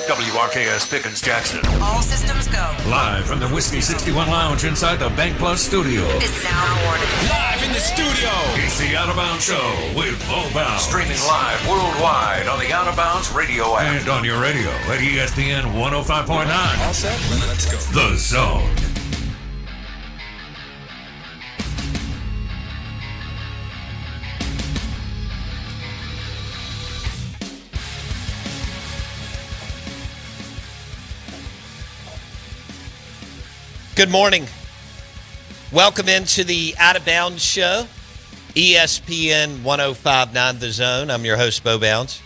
WRKS Pickens Jackson. All systems go. Live from the Whiskey 61 Lounge inside the Bank Plus studio. Is now awarded. Live in the studio. It's the Out of Bounds Show with Bo Bounds. Streaming live worldwide on the Out of Bounds radio app. And on your radio at ESPN 105.9. All set? Let's go. The Zone. Good morning. Welcome into the Out of Bounds Show, ESPN 105.9 The Zone. I'm your host, Bo Bounds.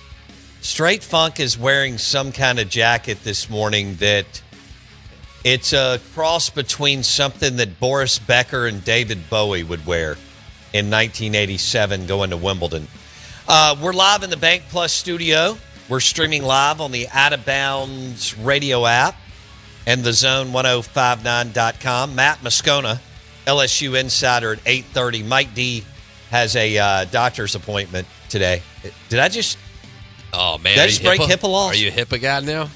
Straight Funk is wearing some kind of jacket this morning that it's a cross between something that Boris Becker and David Bowie would wear in 1987 going to Wimbledon. We're live in the Bank Plus studio. We're streaming live on the Out of Bounds radio app and thezone1059.com. Matt Moscona, LSU Insider at 8:30. Mike D has a doctor's appointment today. Did I just... Oh, man. Did I just break HIPAA laws? Are you a HIPAA guy now?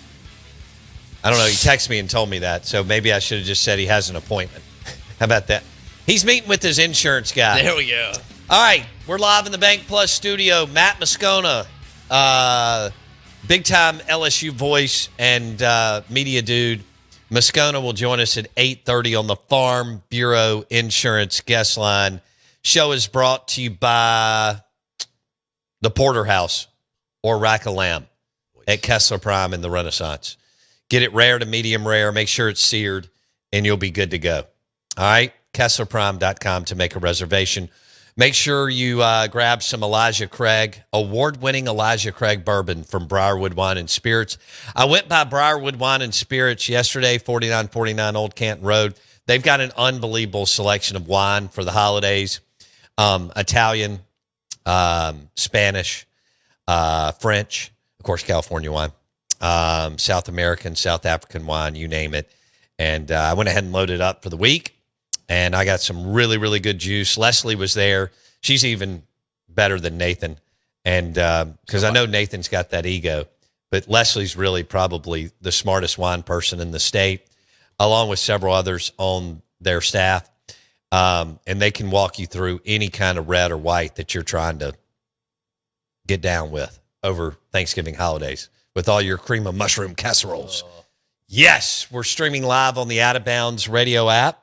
I don't know. He texted me and told me that, so maybe I should have just said he has an appointment. How about that? He's meeting with his insurance guy. There we go. All right. We're live in the Bank Plus studio. Matt Moscona, big-time LSU voice and media dude. Moscona will join us at 8:30 on the Farm Bureau Insurance guest line. Show is brought to you by the Porterhouse or Rack of Lamb at Kessler Prime in the Renaissance. Get it rare to medium rare. Make sure it's seared, and you'll be good to go. All right? KesslerPrime.com to make a reservation. Make sure you grab some Elijah Craig, award-winning Elijah Craig bourbon from Briarwood Wine and Spirits. I went by Briarwood Wine and Spirits yesterday, 4949 Old Canton Road. They've got an unbelievable selection of wine for the holidays. Italian, Spanish, French, of course, California wine, South American, South African wine, you name it. And I went ahead and loaded up for the week. And I got some really, really good juice. Leslie was there. She's even better than Nathan. And because I know Nathan's got that ego. But Leslie's really probably the smartest wine person in the state, along with several others on their staff. And they can walk you through any kind of red or white that you're trying to get down with over Thanksgiving holidays with all your cream of mushroom casseroles. Yes, we're streaming live on the Out of Bounds radio app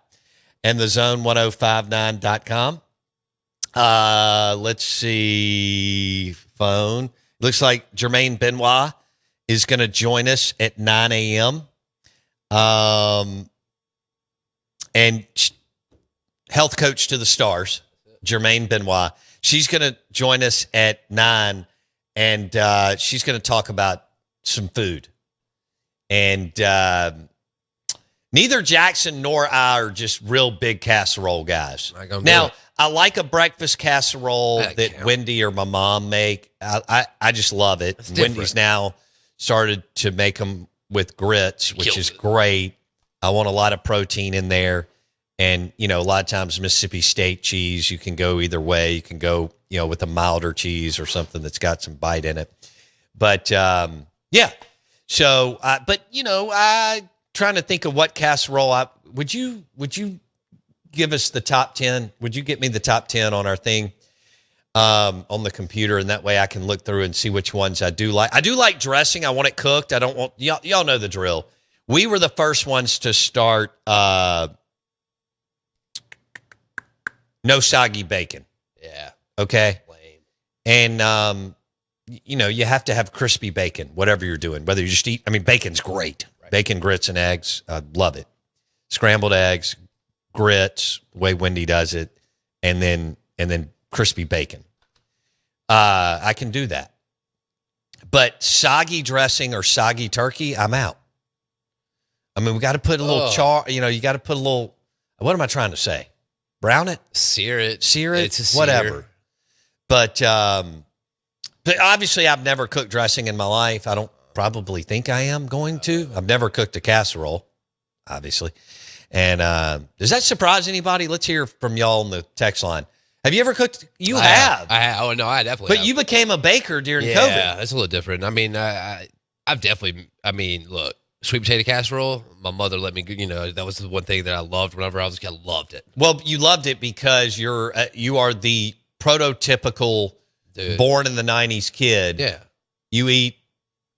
and thezone1059.com. Let's see. Phone. Looks like Jermaine Benoit is going to join us at 9 a.m. And health coach to the stars, Jermaine Benoit. She's going to join us at 9, and she's going to talk about some food. And neither Jackson nor I are just real big casserole guys. Now, I like a breakfast casserole that Wendy or my mom make. I just love it. Wendy's now started to make them with grits, which is great. I want a lot of protein in there. And, you know, a lot of times Mississippi State cheese, you can go either way. You can go, you know, with a milder cheese or something that's got some bite in it. But, yeah. So, but, you know, trying to think of what casserole would you give us the top 10? Would you get me the top 10 on our thing on the computer, and that way I can look through and see which ones I do like. I do like dressing. I want it cooked. I don't want y'all know the drill. We were the first ones to start no soggy bacon. Yeah. Okay. Lame. And you know, you have to have crispy bacon, whatever you're doing. Whether you just eat, I mean, bacon's great. Right. Bacon, grits, and eggs. I love it. Scrambled eggs, grits, the way Wendy does it, and then crispy bacon. I can do that. But soggy dressing or soggy turkey, I'm out. I mean, we got to put a little char, you know, you got to put a little, what am I trying to say? Brown it? Sear it. Sear it? It's a sear. Whatever. But obviously I've never cooked dressing in my life. I don't probably think I am going to. I've never cooked a casserole, obviously. And does that surprise anybody? Let's hear from y'all on the text line. Have you ever cooked? You have. I have. Oh, no, I definitely have. But you became a baker during COVID. Yeah, that's a little different. I mean, I I've definitely. I mean, look, sweet potato casserole. My mother let me. That was the one thing that I loved whenever I was a kid. I loved it. Well, you loved it because you are the prototypical born in the '90s kid. Yeah, you eat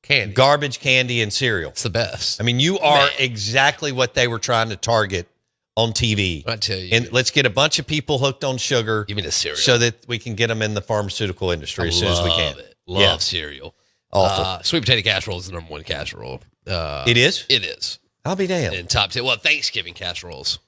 candy, garbage candy, and cereal. It's the best. I mean, you are exactly what they were trying to target on TV. I tell you, and let's get a bunch of people hooked on sugar. Give me the cereal so that we can get them in the pharmaceutical industry as soon as we can. Love cereal. Awful. Sweet potato casserole is the number one casserole. It is? It is. I'll be damned. And top 10. Well, Thanksgiving casseroles.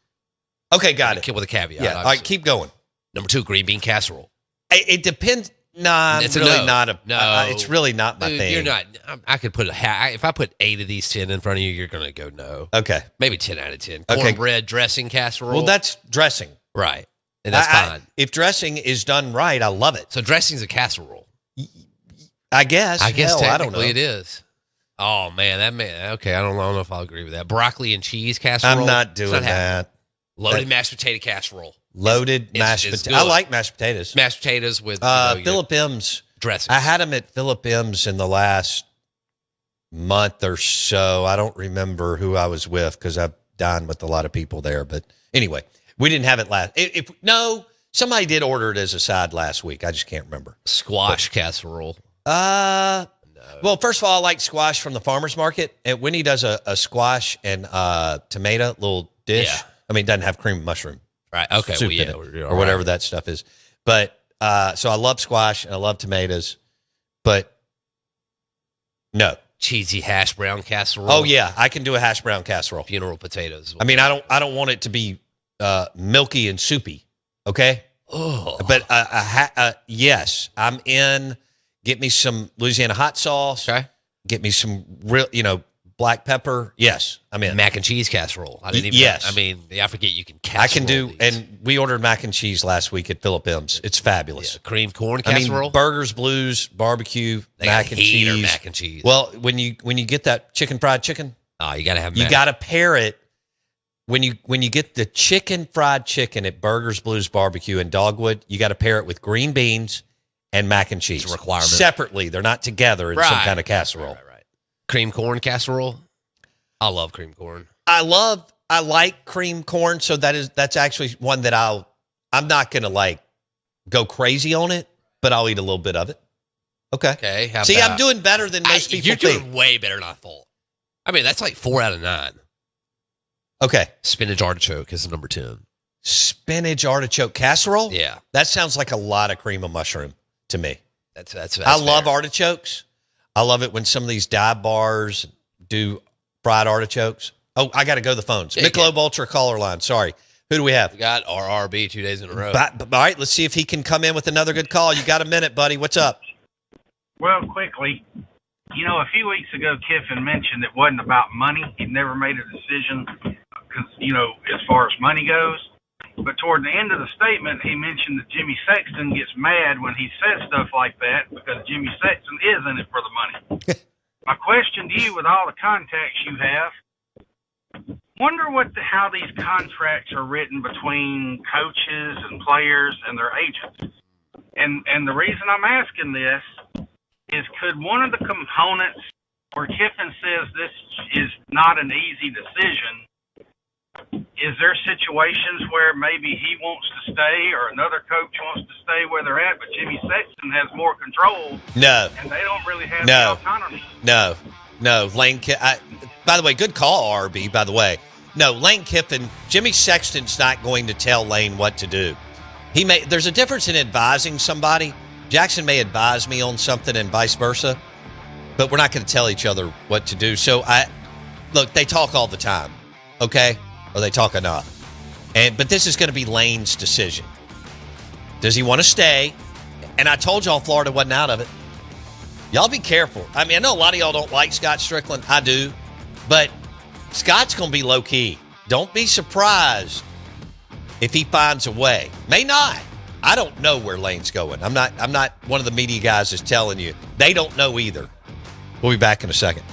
Okay, got it. With a caveat. Yeah, all right, keep going. Number 2, green bean casserole. It depends. Nah, it's really not no. It's really not my thing. You're not. I could put if I put 8 of these 10 in front of you, you're going to go no. Okay. Maybe 10 out of 10. Okay. Cornbread dressing casserole. Well, that's dressing. Right. And that's fine. If dressing is done right, I love it. So dressing's a casserole. I guess. Technically I don't know. It is. Oh, man. Okay, I don't know if I'll agree with that. Broccoli and cheese casserole. I'm not doing that. Loaded mashed potato casserole. Loaded mashed potatoes. I like mashed potatoes. Mashed potatoes with Philip M's dressing. I had them at Philip M's in the last month or so. I don't remember who I was with because I've dined with a lot of people there. But anyway, we didn't have it last. Somebody did order it as a side last week. I just can't remember. Squash casserole. No. Well, first of all, I like squash from the farmer's market. And Winnie does a squash and tomato little dish. Yeah. I mean, it doesn't have cream and mushroom. Right. Okay. Soup in it, or whatever that stuff is. But so I love squash and I love tomatoes, but no. Cheesy hash brown casserole. Oh yeah, I can do a hash brown casserole. Funeral potatoes. I mean, I don't want it to be milky and soupy. Okay. Oh. But yes, I'm in. Get me some Louisiana hot sauce. Okay. Get me some real, black pepper. Yes, I'm in. Mac and cheese casserole. I didn't even. Yes. I mean, I forget you can casserole. I can do, these. and we ordered mac and cheese last week at Philip M's. It's fabulous. Yeah, cream corn casserole. I mean, burgers, blues, barbecue, they mac and cheese. Mac and cheese. Well, when you get that fried chicken, you got to have. You got to pair it. When you get the fried chicken at Burgers, Blues, Barbecue in Dogwood, you got to pair it with green beans and mac and cheese. It's a requirement. Separately, they're not together in some kind of casserole. Right. Cream corn casserole. I love cream corn. I like cream corn, so that's actually one that I'm not gonna go crazy on it, but I'll eat a little bit of it. Okay. See, I'm doing better than most people You're think. doing way better than I thought. I mean, that's like 4 out of 9. Okay. Spinach artichoke is number 10. Spinach artichoke casserole? Yeah. That sounds like a lot of cream of mushroom to me. That's I love artichokes. I love it when some of these dive bars do fried artichokes. Oh, I got to go to the phones. Michelob Ultra caller line. Sorry. Who do we have? We got RRB 2 days in a row. All right, let's see if he can come in with another good call. You got a minute, buddy. What's up? Well, quickly, a few weeks ago, Kiffin mentioned it wasn't about money. He'd never made a decision because, as far as money goes. But toward the end of the statement, he mentioned that Jimmy Sexton gets mad when he says stuff like that because Jimmy Sexton is in it for the money. My question to you, with all the contacts you have, wonder how these contracts are written between coaches and players and their agents. And the reason I'm asking this is, could one of the components where Kiffin says this is not an easy decision, is there situations where maybe he wants to stay or another coach wants to stay where they're at, but Jimmy Sexton has more control? No. And they don't really have the autonomy. No. Lane by the way, good call, RB, by the way. No, Lane Kiffin, Jimmy Sexton's not going to tell Lane what to do. There's a difference in advising somebody. Jackson may advise me on something and vice versa, but we're not going to tell each other what to do. So they talk all the time, okay? Or they talk enough. But this is going to be Lane's decision. Does he want to stay? And I told y'all Florida wasn't out of it. Y'all be careful. I mean, I know a lot of y'all don't like Scott Strickland. I do. But Scott's going to be low-key. Don't be surprised if he finds a way. May not. I don't know where Lane's going. I'm not one of the media guys that's telling you. They don't know either. We'll be back in a second.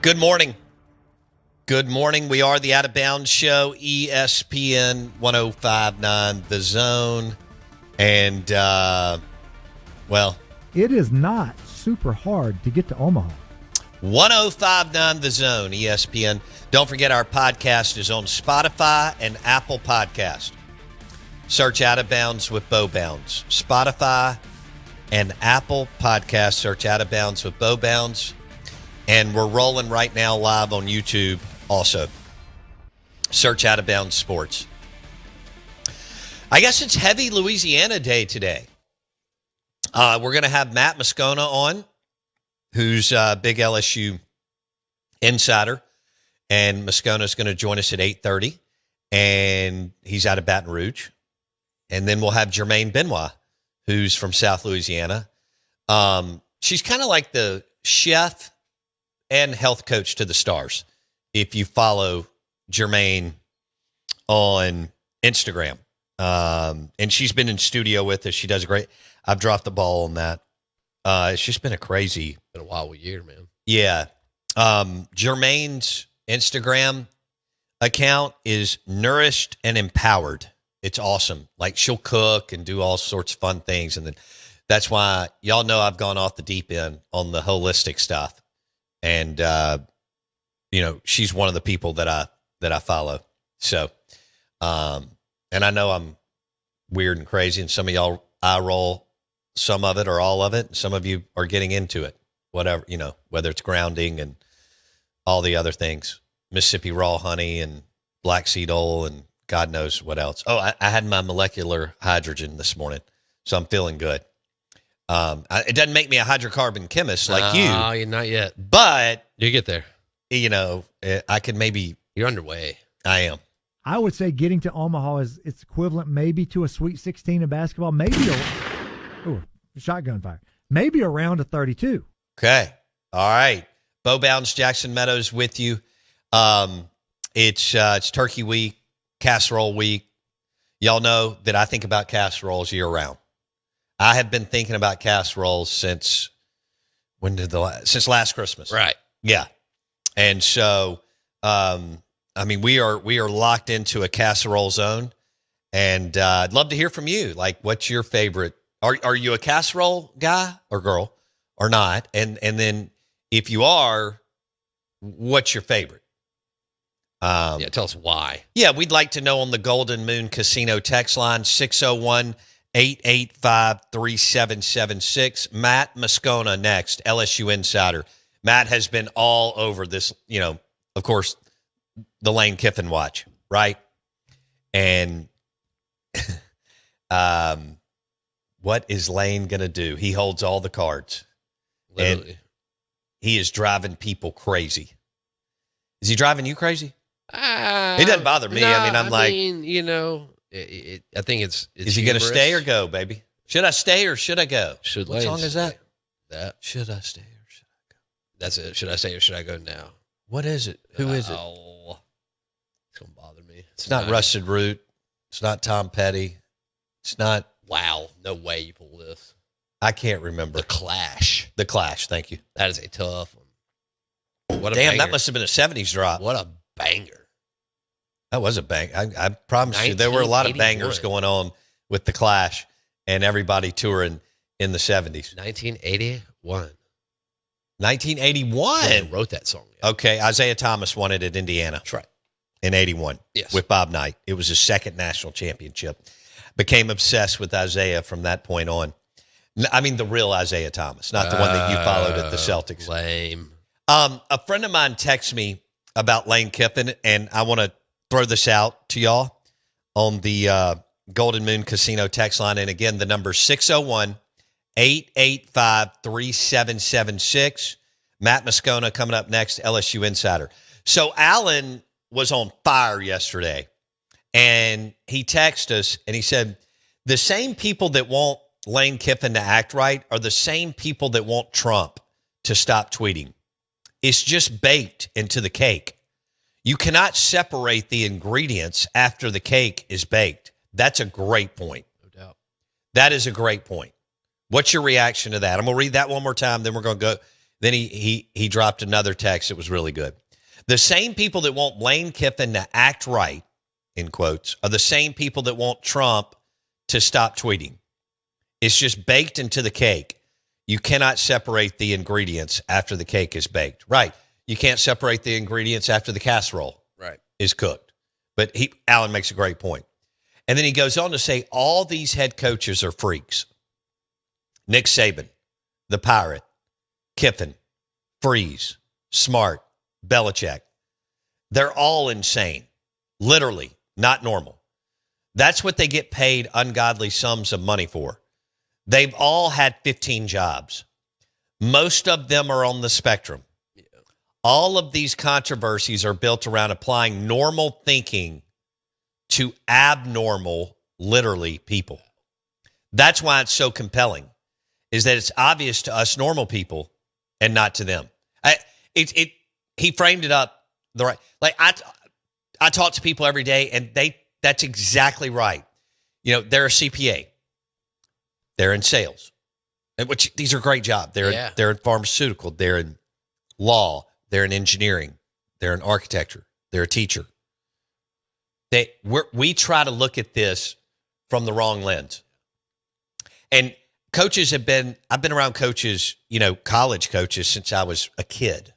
Good morning. Good morning. We are the Out of Bounds Show, ESPN 105.9 The Zone. And, it is not super hard to get to Omaha. 105.9 The Zone, ESPN. Don't forget our podcast is on Spotify and Apple Podcast. Search Out of Bounds with Bo Bounds. Spotify and Apple Podcast. Search Out of Bounds with Bo Bounds. And we're rolling right now live on YouTube also. Search Out of Bounds Sports. I guess it's heavy Louisiana Day today. We're going to have Matt Moscona on, who's a big LSU insider. And Moscona's going to join us at 8:30. And he's out of Baton Rouge. And then we'll have Jermaine Benoit, who's from South Louisiana. She's kind of like the chef and health coach to the stars, if you follow Jermaine on Instagram. And she's been in studio with us. She does great. I've dropped the ball on that. It's just been Been a wild year, man. Yeah. Jermaine's Instagram account is Nourished and Empowered. It's awesome. Like, she'll cook and do all sorts of fun things. And then that's why y'all know I've gone off the deep end on the holistic stuff. And, she's one of the people that I follow. So, and I know I'm weird and crazy, and some of y'all eye roll some of it or all of it. And some of you are getting into it, whatever, whether it's grounding and all the other things, Mississippi raw honey and black seed oil and God knows what else. Oh, I had my molecular hydrogen this morning, so I'm feeling good. It doesn't make me a hydrocarbon chemist like you. No, you're not yet. But you get there. I could maybe. You're underway. I am. I would say getting to Omaha is it's equivalent maybe to a Sweet 16 in basketball, maybe shotgun fire, maybe a round of 32. Okay. All right. Bo Bounds, Jackson Meadows with you. It's Turkey Week, Casserole Week. Y'all know that I think about casseroles year round. I have been thinking about casseroles since last Christmas. Right. Yeah. And so, we are locked into a casserole zone, and I'd love to hear from you. Like, what's your favorite? Are you a casserole guy or girl or not? And then if you are, what's your favorite? Tell us why. Yeah, we'd like to know on the Golden Moon Casino text line, 601-885-3776. Matt Moscona next, LSU Insider. Matt has been all over this, of course, the Lane Kiffin watch, right? And what is Lane going to do? He holds all the cards. Literally. And he is driving people crazy. Is he driving you crazy? It doesn't bother me. I think it's is he going to stay or go, baby? Should I stay or should I go? What song is that? Should I stay or should I go? That's it. Should I stay or should I go now? What is it? Who is it? It's going to bother me. It's not Rusted Root. It's not Tom Petty. It's not. Wow. No way you pull this. I can't remember. The Clash. The Clash. Thank you. That is a tough one. What a Damn, banger. that must have been a 70s drop. What a banger. That was a bang. I promise you, there were a lot of bangers going on with the Clash and everybody touring in the 70s. 1981. 1981? Who wrote that song? Yeah. Okay, Isaiah Thomas won it at Indiana. That's right. In 81. Yes. With Bob Knight. It was his second national championship. Became obsessed with Isaiah from that point on. I mean, the real Isaiah Thomas, not the one that you followed at the Celtics. Lame. A friend of mine texted me about Lane Kiffin, and I want to throw this out to y'all on the Golden Moon Casino text line. And again, the number 601-885-3776. Matt Moscona coming up next, LSU Insider. So Alan was on fire yesterday, and he texted us, and he said, the same people that want Lane Kiffin to act right are the same people that want Trump to stop tweeting. It's just baked into the cake. You cannot separate the ingredients after the cake is baked. That's a great point. No doubt. That is a great point. What's your reaction to that? I'm going to read that one more time, then we're going to go. Then he dropped another text that was really good. The same people that want Lane Kiffin to act right, in quotes, are the same people that want Trump to stop tweeting. It's just baked into the cake. You cannot separate the ingredients after the cake is baked. Right. You can't separate the ingredients after the casserole is cooked. But Alan makes a great point. And then he goes on to say all these head coaches are freaks. Nick Saban, the Pirate, Kiffin, Freeze, Smart, Belichick. They're all insane. Literally, not normal. That's what they get paid ungodly sums of money for. They've all had 15 jobs. Most of them are on the spectrum. Yeah. All of these controversies are built around applying normal thinking to abnormal, literally, people. That's why it's so compelling, is that it's obvious to us normal people and not to them. He framed it up the right. Like I talk to people every day, and that's exactly right. You know, they're a CPA. They're in sales, which these are great jobs. They're in pharmaceutical. They're in law. They're in engineering. They're in architecture. They're a teacher. We try to look at this from the wrong lens. And coaches I've been around coaches, college coaches since I was a kid.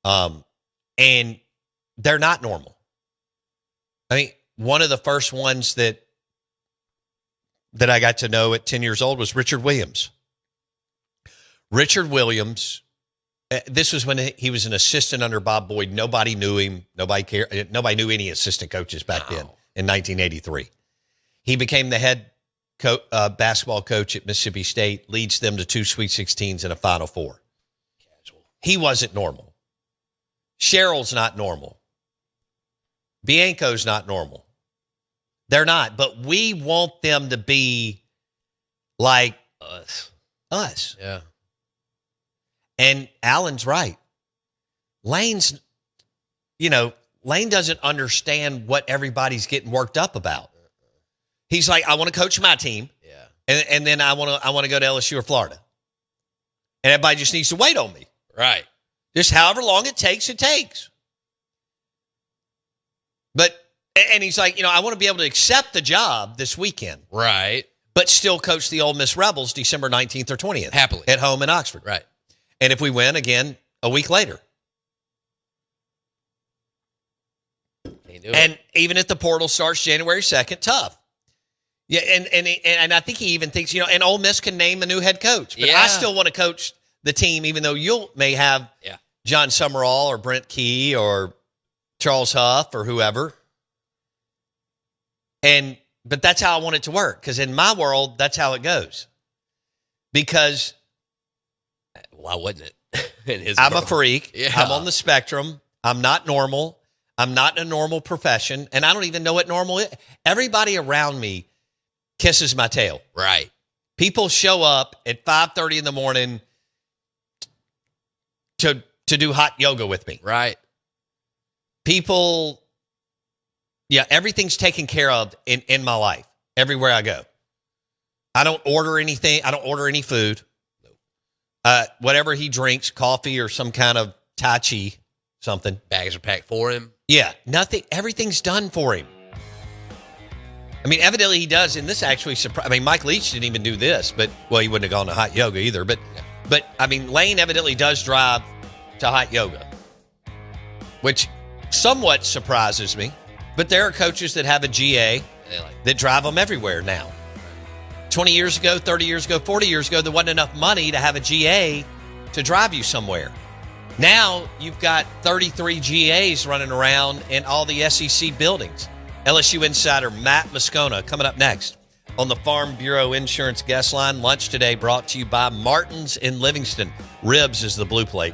And they're not normal. I mean, one of the first ones that I got to know at 10 years old was Richard Williams. Richard Williams, this was when he was an assistant under Bob Boyd. Nobody knew him. Nobody cared. Nobody knew any assistant coaches back then in 1983. He became the head basketball coach at Mississippi State, leads them to 2 Sweet 16s and a Final Four. Casual. He wasn't normal. Cheryl's not normal. Bianco's not normal. They're not, but we want them to be like us. Yeah. And Alan's right. Lane doesn't understand what everybody's getting worked up about. He's like, I want to coach my team. Yeah. And then I want to go to LSU or Florida. And everybody just needs to wait on me. Right. Just however long it takes, it takes. And he's like, I want to be able to accept the job this weekend. Right. But still coach the Ole Miss Rebels December 19th or 20th. Happily. At home in Oxford. Right. And if we win, again, a week later. And even if the portal starts January 2nd, tough. Yeah, and I think he even thinks, and Ole Miss can name a new head coach. But I still want to coach the team, even though you may have John Summerall or Brent Key or Charles Huff or whoever. But that's how I want it to work, because in my world, that's how it goes. Because why wouldn't it? I'm a freak. Yeah. I'm on the spectrum. I'm not normal. I'm not in a normal profession, and I don't even know what normal is. Everybody around me kisses my tail. Right. People show up at 5:30 in the morning to do hot yoga with me. Right. People, everything's taken care of in my life, everywhere I go. I don't order anything. I don't order any food. Whatever he drinks, coffee or some kind of Tai Chi, something. Bags are packed for him. Yeah, nothing. Everything's done for him. I mean, evidently he does, and this actually surprised. I mean, Mike Leach didn't even do this, but he wouldn't have gone to hot yoga either. But I mean, Lane evidently does drive to hot yoga, which somewhat surprises me. But there are coaches that have a GA that drive them everywhere now. 20 years ago, 30 years ago, 40 years ago, there wasn't enough money to have a GA to drive you somewhere. Now you've got 33 GAs running around in all the SEC buildings. LSU insider Matt Moscona coming up next on the Farm Bureau Insurance Guest Line. Lunch today brought to you by Martin's in Livingston. Ribs is the blue plate.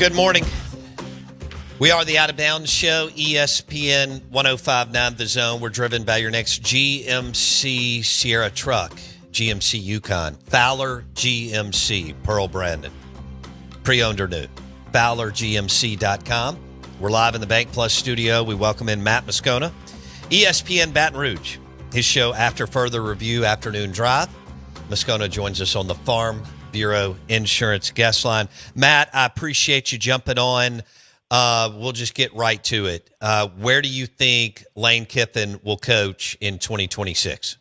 Good morning. We are the Out of Bounds Show, ESPN 105.9 The Zone. We're driven by your next GMC Sierra truck, GMC Yukon, Fowler GMC, Pearl Brandon. Pre-owned or new. FowlerGMC.com. We're live in the Bank Plus studio. We welcome in Matt Moscona, ESPN Baton Rouge. His show, After Further Review, Afternoon Drive. Moscona joins us on the Farm Bureau Insurance guest line. Matt, I appreciate you jumping on. We'll just get right to it. Where do you think Lane Kiffin will coach in 2026?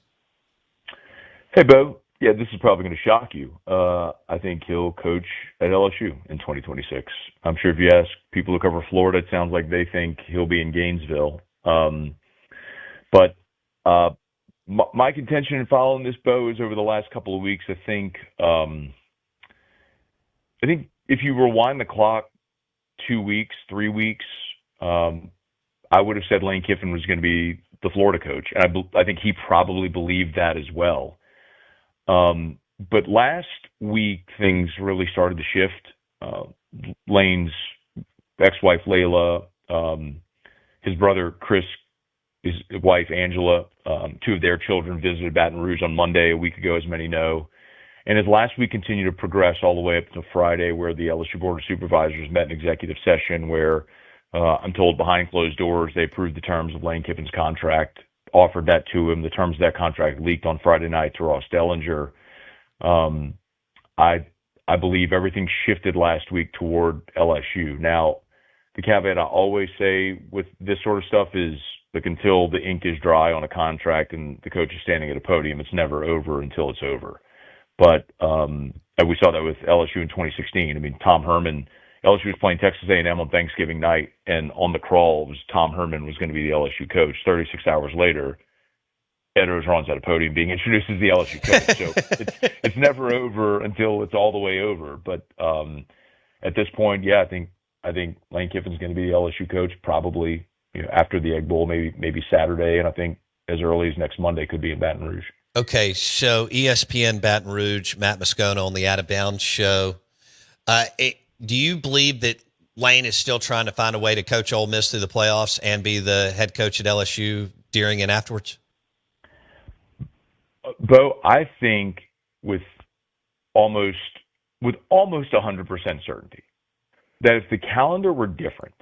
Hey, Bo. Yeah, this is probably going to shock you. I think he'll coach at LSU in 2026. I'm sure if you ask people who cover Florida, it sounds like they think he'll be in Gainesville. But my contention in following this, Bo, is over the last couple of weeks, I think if you rewind the clock 2 weeks, 3 weeks, I would have said Lane Kiffin was going to be the Florida coach. And I think he probably believed that as well. But last week, things really started to shift. Lane's ex-wife, Layla, his brother, Chris, his wife, Angela, two of their children visited Baton Rouge on Monday, a week ago, as many know. And his last week continued to progress all the way up to Friday, where the LSU Board of Supervisors met in executive session where, I'm told behind closed doors, they approved the terms of Lane Kiffin's contract, offered that to him. The terms of that contract leaked on Friday night to Ross Dellinger. I believe everything shifted last week toward LSU. Now, the caveat I always say with this sort of stuff is, look, until the ink is dry on a contract and the coach is standing at a podium, it's never over until it's over. But we saw that with LSU in 2016. I mean, Tom Herman, LSU was playing Texas A&M on Thanksgiving night, and on the crawl, it was Tom Herman was going to be the LSU coach. 36 hours later, Ed Orgeron's at a podium being introduced as the LSU coach. So it's never over until it's all the way over. But at this point, yeah, I think Lane Kiffin's going to be the LSU coach probably after the Egg Bowl, maybe Saturday, and I think as early as next Monday could be in Baton Rouge. Okay, so ESPN Baton Rouge, Matt Moscona on the Out of Bounds Show. Do you believe that Lane is still trying to find a way to coach Ole Miss through the playoffs and be the head coach at LSU during and afterwards? Bo, I think with almost 100% certainty that if the calendar were different,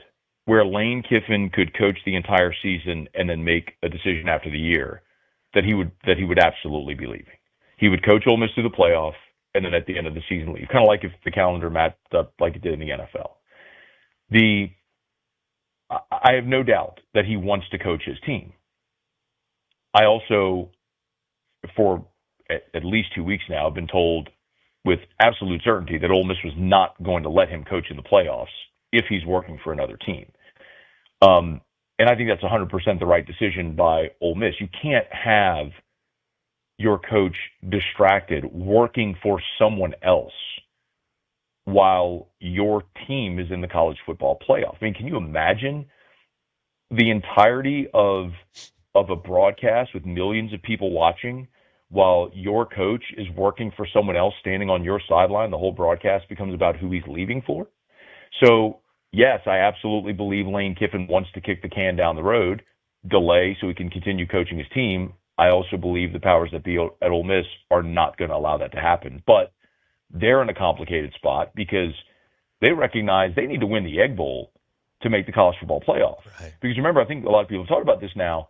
where Lane Kiffin could coach the entire season and then make a decision after the year, that he would absolutely be leaving. He would coach Ole Miss through the playoff and then at the end of the season leave. Kind of like if the calendar matched up like it did in the NFL. I have no doubt that he wants to coach his team. I also, for at least 2 weeks now, have been told with absolute certainty that Ole Miss was not going to let him coach in the playoffs if he's working for another team. And I think that's 100% the right decision by Ole Miss. You can't have your coach distracted working for someone else while your team is in the college football playoff. I mean, can you imagine the entirety of a broadcast with millions of people watching while your coach is working for someone else standing on your sideline? The whole broadcast becomes about who he's leaving for. So, yes, I absolutely believe Lane Kiffin wants to kick the can down the road, delay so he can continue coaching his team. I also believe the powers that be at Ole Miss are not going to allow that to happen. But they're in a complicated spot because they recognize they need to win the Egg Bowl to make the college football playoff. Right. Because remember, I think a lot of people have talked about this now.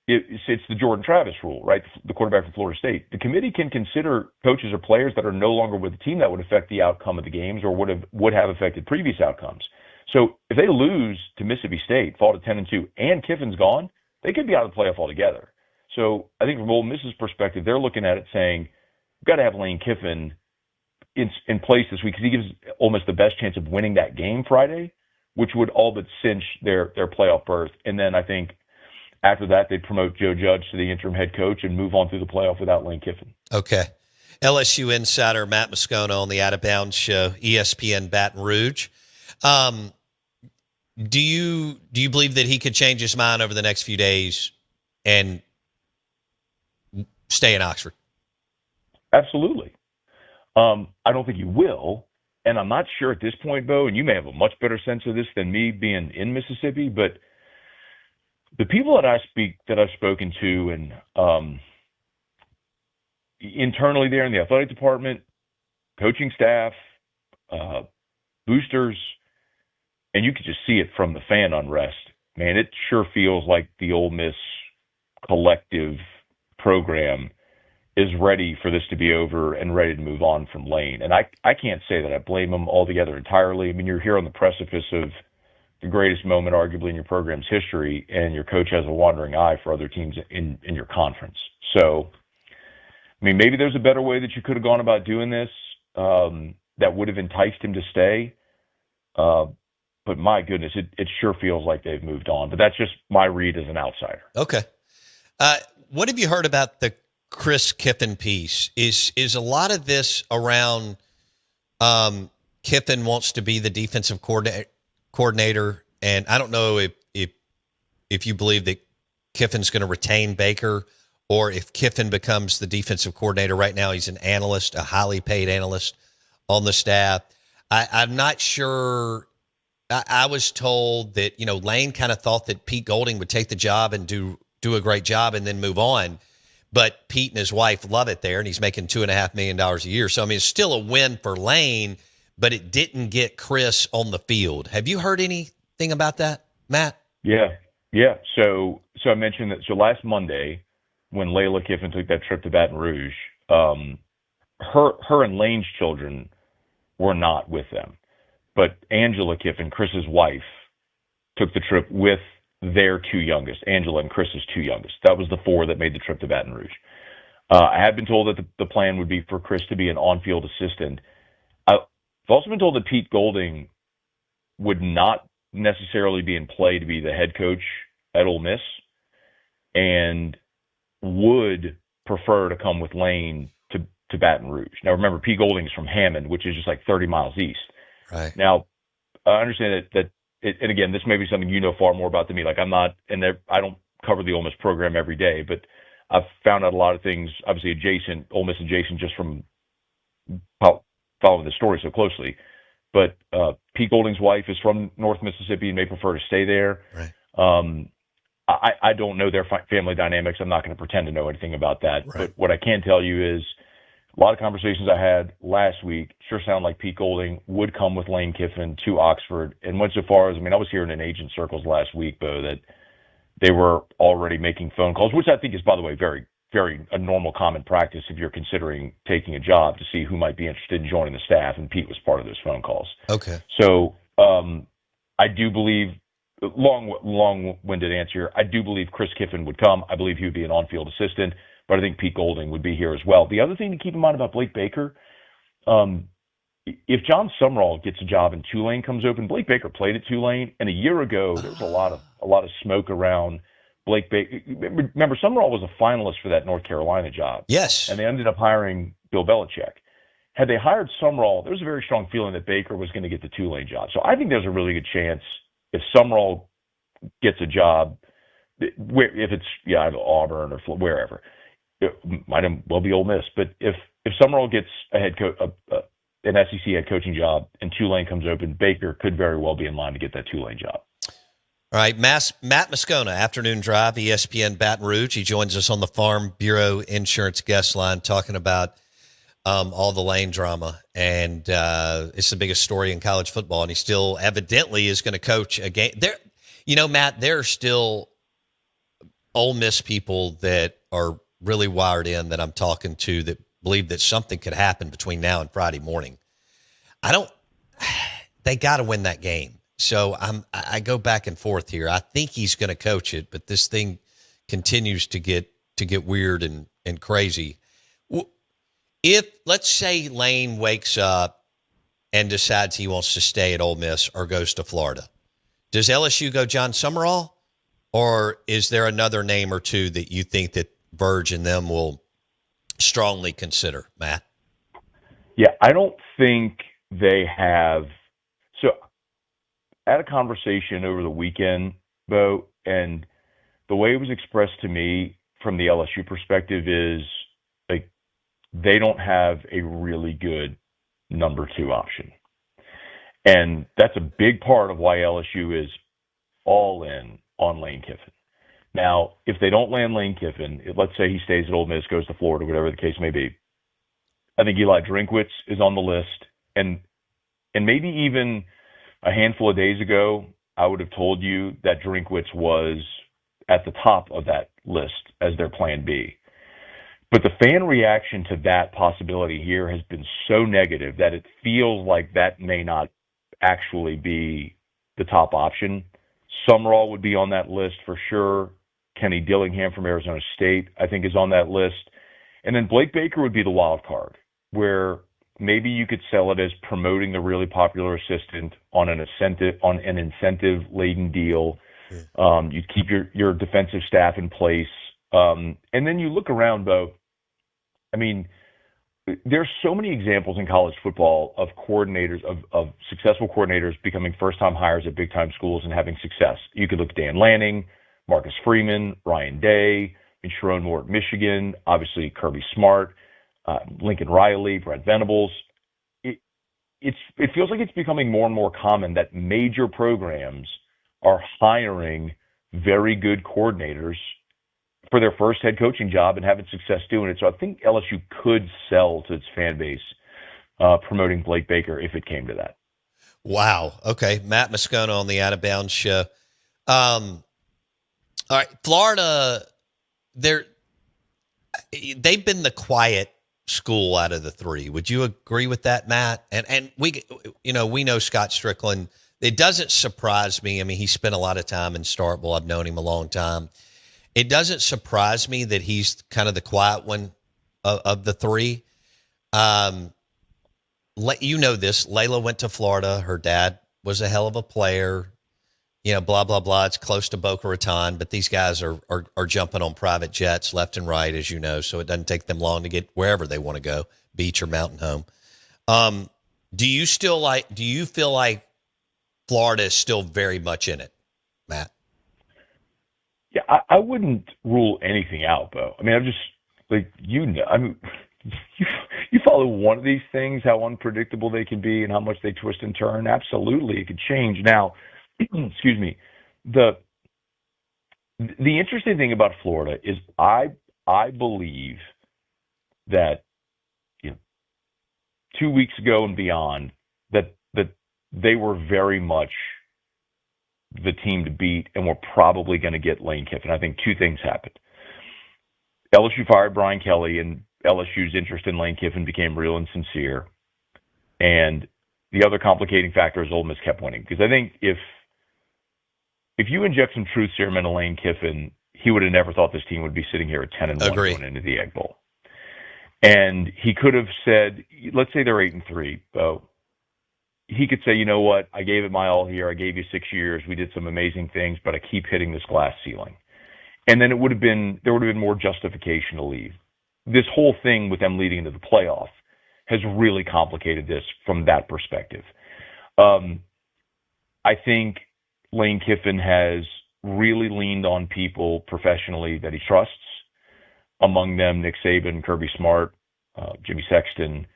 It's the Jordan Travis rule, right? The quarterback from Florida State. The committee can consider coaches or players that are no longer with the team that would affect the outcome of the games or would have affected previous outcomes. So if they lose to Mississippi State, fall to 10-2, and Kiffin's gone, they could be out of the playoff altogether. So I think from Ole Miss's perspective, they're looking at it saying, we've got to have Lane Kiffin in place this week because he gives Ole Miss the best chance of winning that game Friday, which would all but cinch their playoff berth. And then I think after that, they'd promote Joe Judge to the interim head coach and move on through the playoff without Lane Kiffin. Okay. LSU insider Matt Moscona on the Out of Bounds Show, ESPN Baton Rouge. Do you believe that he could change his mind over the next few days and stay in Oxford? Absolutely. I don't think he will. and I'm not sure at this point, Bo, and you may have a much better sense of this than me being in Mississippi, but the people that I've spoken to, and internally there in the athletic department, coaching staff, boosters, and you could just see it from the fan unrest. Man, it sure feels like the Ole Miss collective program is ready for this to be over and ready to move on from Lane. And I can't say that I blame them altogether entirely. I mean, you're here on the precipice of the greatest moment arguably in your program's history, and your coach has a wandering eye for other teams in your conference. So, I mean, maybe there's a better way that you could have gone about doing this that would have enticed him to stay. But my goodness, it sure feels like they've moved on. But that's just my read as an outsider. Okay. What have you heard about the Chris Kiffin piece? Is a lot of this around Kiffin wants to be the defensive coordinator, and I don't know if you believe that Kiffin's going to retain Baker, or if Kiffin becomes the defensive coordinator. Right now, he's an analyst, a highly paid analyst on the staff. I'm not sure. I was told that, Lane kind of thought that Pete Golding would take the job and do a great job and then move on. But Pete and his wife love it there, and he's making $2.5 million a year. So, I mean, it's still a win for Lane, but it didn't get Chris on the field. Have you heard anything about that, Matt? Yeah. So I mentioned that. So last Monday, when Layla Kiffin took that trip to Baton Rouge, her and Lane's children were not with them. But Angela Kiffin, Chris's wife, took the trip with their two youngest, Angela and Chris's two youngest. That was the four that made the trip to Baton Rouge. I have been told that the plan would be for Chris to be an on-field assistant. I've also been told that Pete Golding would not necessarily be in play to be the head coach at Ole Miss, and would prefer to come with Lane to Baton Rouge. Now, remember, Pete Golding's from Hammond, which is just like 30 miles east. Right. Now, I understand that and again, this may be something you know far more about than me. Like, I'm not, and I don't cover the Ole Miss program every day, but I've found out a lot of things, obviously Ole Miss adjacent, just from following the story so closely. But Pete Golding's wife is from North Mississippi and may prefer to stay there. Right. I don't know their family dynamics. I'm not going to pretend to know anything about that. Right. But what I can tell you is a lot of conversations I had last week sure sound like Pete Golding would come with Lane Kiffin to Oxford, and went so far as, I was hearing in agent circles last week, though, that they were already making phone calls, which I think is, by the way, very, very a normal common practice if you're considering taking a job, to see who might be interested in joining the staff, and Pete was part of those phone calls. Okay. So I do believe, long-winded answer, I do believe Chris Kiffin would come. I believe he would be an on-field assistant, but I think Pete Golding would be here as well. The other thing to keep in mind about Blake Baker, if John Sumrall gets a job and Tulane comes open, Blake Baker played at Tulane, and a year ago there was a lot of smoke around Blake Baker. Remember, Sumrall was a finalist for that North Carolina job. Yes. And they ended up hiring Bill Belichick. Had they hired Sumrall, there was a very strong feeling that Baker was going to get the Tulane job. So I think there's a really good chance if Sumrall gets a job, if it's either Auburn or wherever, it might well be Ole Miss. But if Sumrall gets a head coach, an SEC head coaching job, and Tulane comes open, Baker could very well be in line to get that Tulane job. All right, Matt Moscona, Afternoon Drive, ESPN Baton Rouge. He joins us on the Farm Bureau Insurance guest line, talking about all the Lane drama, and it's the biggest story in college football. And he still evidently is going to coach a game. There, Matt, there are still Ole Miss people that are really wired in that I'm talking to that believe that something could happen between now and Friday morning. They got to win that game. So I go back and forth here. I think he's going to coach it, but this thing continues to get weird and crazy. If, let's say, Lane wakes up and decides he wants to stay at Ole Miss or goes to Florida, does LSU go John Sumrall, or is there another name or two that you think that Verge and them will strongly consider, Matt? Yeah, I don't think they have. So I had a conversation over the weekend, Bo, and the way it was expressed to me from the LSU perspective is, like, they don't have a really good number two option. And that's a big part of why LSU is all in on Lane Kiffin. Now, if they don't land Lane Kiffin, let's say he stays at Ole Miss, goes to Florida, whatever the case may be, I think Eli Drinkwitz is on the list. And maybe even a handful of days ago, I would have told you that Drinkwitz was at the top of that list as their plan B. But the fan reaction to that possibility here has been so negative that it feels like that may not actually be the top option. Summerall would be on that list for sure. Kenny Dillingham from Arizona State, I think, is on that list. And then Blake Baker would be the wild card, where maybe you could sell it as promoting the really popular assistant on an incentive-laden deal. You'd keep your defensive staff in place. And then you look around, Bo. I mean, there's so many examples in college football of coordinators, of successful coordinators becoming first-time hires at big-time schools and having success. You could look at Dan Lanning, Marcus Freeman, Ryan Day, and Sharon Moore at Michigan, obviously Kirby Smart, Lincoln Riley, Brent Venables. It feels like it's becoming more and more common that major programs are hiring very good coordinators for their first head coaching job and having success doing it. So I think LSU could sell to its fan base promoting Blake Baker if it came to that. Wow. Okay. Matt Moscona on the Out of Bounds show. All right. Florida, they've been the quiet school out of the three. Would you agree with that, Matt? And we know Scott Strickland. It doesn't surprise me. I mean, he spent a lot of time in Starkville. I've known him a long time. It doesn't surprise me that he's kind of the quiet one of the three. You know this. Layla went to Florida. Her dad was a hell of a player. Blah, blah, blah. It's close to Boca Raton, but these guys are jumping on private jets left and right, as you know, so it doesn't take them long to get wherever they want to go, beach or mountain home. Do you feel like Florida is still very much in it, Matt? Yeah, I wouldn't rule anything out, Bo. I mean, I'm just like, you follow one of these things, how unpredictable they can be and how much they twist and turn. Absolutely, it could change. Now, excuse me. The interesting thing about Florida is I believe that 2 weeks ago and beyond that they were very much the team to beat, and we're probably going to get Lane Kiffin. I think two things happened. LSU fired Brian Kelly, and LSU's interest in Lane Kiffin became real and sincere. And the other complicating factor is Ole Miss kept winning. Because I think if you inject some truth serum into Lane Kiffin, he would have never thought this team would be sitting here at 10-1 going into the Egg Bowl. And he could have said, let's say they're 8-3, Bo. He could say, you know what, I gave it my all here. I gave you 6 years. We did some amazing things, but I keep hitting this glass ceiling. And then there would have been more justification to leave. This whole thing with them leading into the playoff has really complicated this from that perspective. I think Lane Kiffin has really leaned on people professionally that he trusts, among them Nick Saban, Kirby Smart, Jimmy Sexton.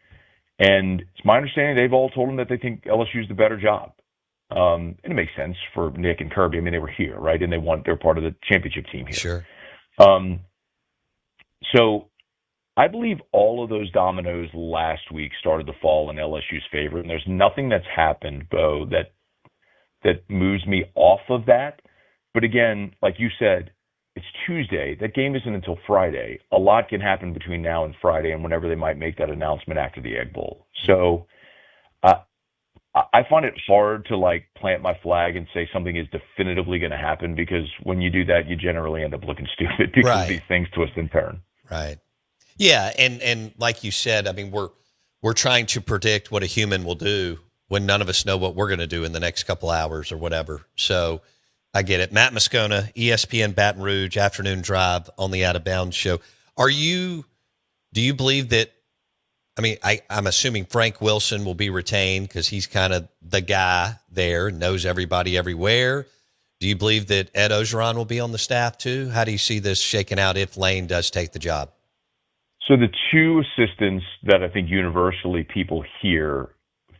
And it's my understanding they've all told him that they think LSU's the better job. And it makes sense for Nick and Kirby. I mean, they were here, right? And they're part of the championship team here. Sure. So I believe all of those dominoes last week started to fall in LSU's favor. And there's nothing that's happened, Bo, that moves me off of that. But again, like you said, it's Tuesday. That game isn't until Friday. A lot can happen between now and Friday and whenever they might make that announcement after the Egg Bowl. So I find it hard to plant my flag and say something is definitively going to happen, because when you do that, you generally end up looking stupid because these things twist and turn. Right. Yeah. And like you said, I mean, we're trying to predict what a human will do when none of us know what we're going to do in the next couple hours or whatever. So I get it. Matt Moscona, ESPN Baton Rouge, Afternoon Drive on the Out of Bounds show. Do you believe that, I mean, I'm assuming Frank Wilson will be retained because he's kind of the guy there, knows everybody everywhere. Do you believe that Ed Ogeron will be on the staff too? How do you see this shaking out if Lane does take the job? So the two assistants that I think universally people hear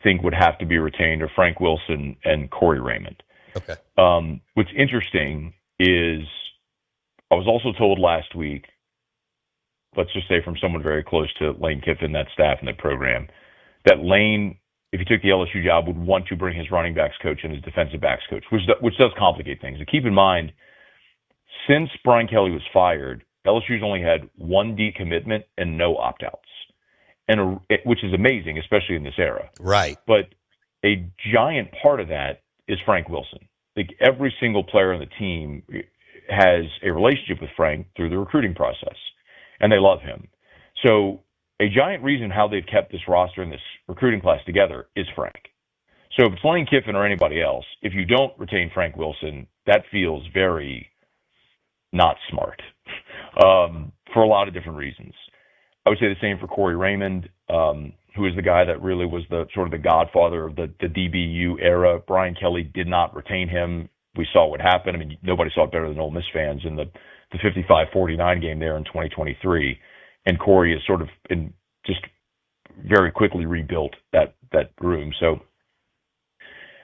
think would have to be retained are Frank Wilson and Corey Raymond. Okay. What's interesting is I was also told last week, let's just say from someone very close to Lane Kiffin, that staff and that program, that Lane, if he took the LSU job, would want to bring his running backs coach and his defensive backs coach, which does complicate things. And keep in mind, since Brian Kelly was fired, LSU's only had one decommitment and no opt-outs, which is amazing, especially in this era. Right. But a giant part of that is Frank Wilson. Like every single player on the team has a relationship with Frank through the recruiting process, and they love him. So a giant reason how they've kept this roster and this recruiting class together is Frank. So if it's Lane Kiffin or anybody else, if you don't retain Frank Wilson, that feels very not smart for a lot of different reasons. I would say the same for Corey Raymond, who is the guy that really was the sort of the godfather of the DBU era. Brian Kelly did not retain him. We saw what happened. I mean, nobody saw it better than Ole Miss fans in the 55-49 game there in 2023. And Corey has sort of just very quickly rebuilt that room. So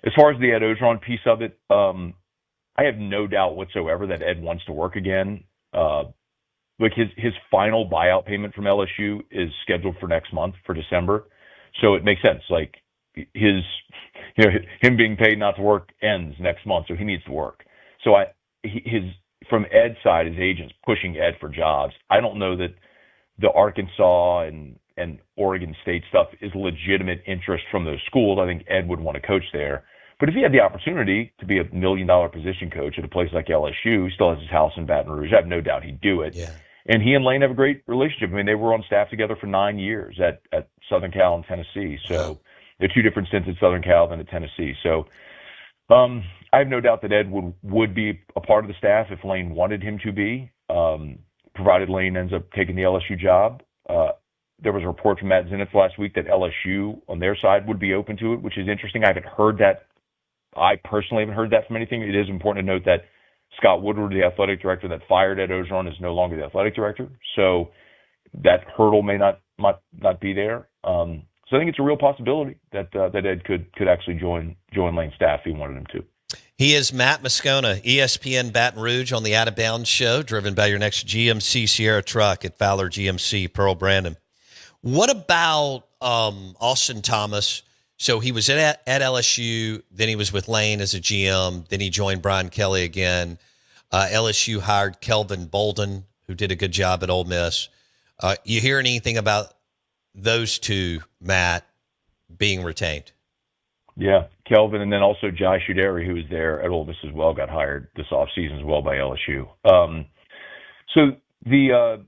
as far as the Ed Ogeron piece of it, I have no doubt whatsoever that Ed wants to work again. Like his final buyout payment from LSU is scheduled for next month, for December. So it makes sense. Like him being paid not to work ends next month, so he needs to work. So from Ed's side, his agents pushing Ed for jobs. I don't know that the Arkansas and Oregon State stuff is legitimate interest from those schools. I think Ed would want to coach there. But if he had the opportunity to be a $1 million position coach at a place like LSU, he still has his house in Baton Rouge. I have no doubt he'd do it. Yeah. And he and Lane have a great relationship. I mean, they were on staff together for 9 years at Southern Cal and Tennessee. So they're two different stints at Southern Cal and at Tennessee. So I have no doubt that Ed would be a part of the staff if Lane wanted him to be, provided Lane ends up taking the LSU job. There was a report from Matt Zenitz last week that LSU on their side would be open to it, which is interesting. I haven't heard that. I personally haven't heard that from anything. It is important to note that Scott Woodward, the athletic director that fired Ed Ogeron, is no longer the athletic director. So that hurdle may not be there. So I think it's a real possibility that Ed could actually join Lane's staff if he wanted him to. He is Matt Moscona, ESPN Baton Rouge on the Out of Bounds show, driven by your next GMC Sierra truck at Fowler GMC, Pearl Brandon. What about Austin Thomas? So he was at LSU, then he was with Lane as a GM, then he joined Brian Kelly again. LSU hired Kelvin Bolden, who did a good job at Ole Miss. You hear anything about those two, Matt, being retained? Yeah, Kelvin, and then also Jai Shuderi, who was there at Ole Miss as well, got hired this offseason as well by LSU. So the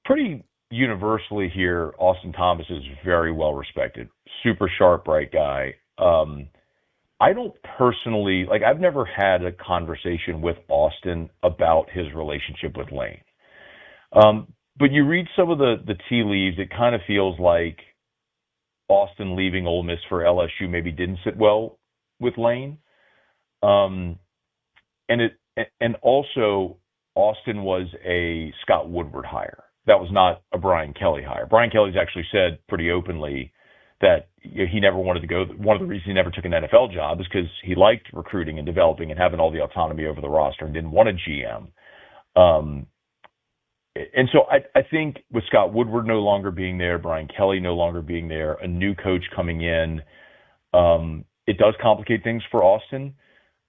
pretty universally here, Austin Thomas is very well respected, super sharp, bright guy. I don't personally, I've never had a conversation with Austin about his relationship with Lane. But you read some of the tea leaves, it kind of feels like Austin leaving Ole Miss for LSU maybe didn't sit well with Lane. And also Austin was a Scott Woodward hire. That was not a Brian Kelly hire. Brian Kelly's actually said pretty openly that he never wanted to go. One of the reasons he never took an NFL job is because he liked recruiting and developing and having all the autonomy over the roster and didn't want a GM. And so I think with Scott Woodward no longer being there, Brian Kelly no longer being there, a new coach coming in, it does complicate things for Austin.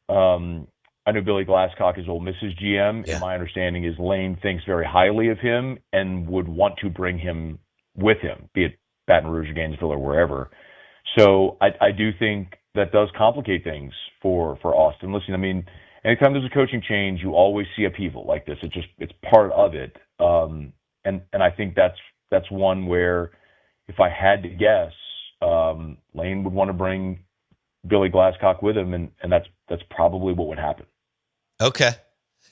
I know Billy Glasscock is Ole Miss's GM, and my understanding is Lane thinks very highly of him and would want to bring him with him, be it Baton Rouge, Gainesville, or wherever. So I do think that does complicate things for Austin. Listen, I mean, anytime there's a coaching change, you always see upheaval like this. It's part of it. And I think that's one where if I had to guess, Lane would want to bring Billy Glasscock with him, and that's probably what would happen. Okay.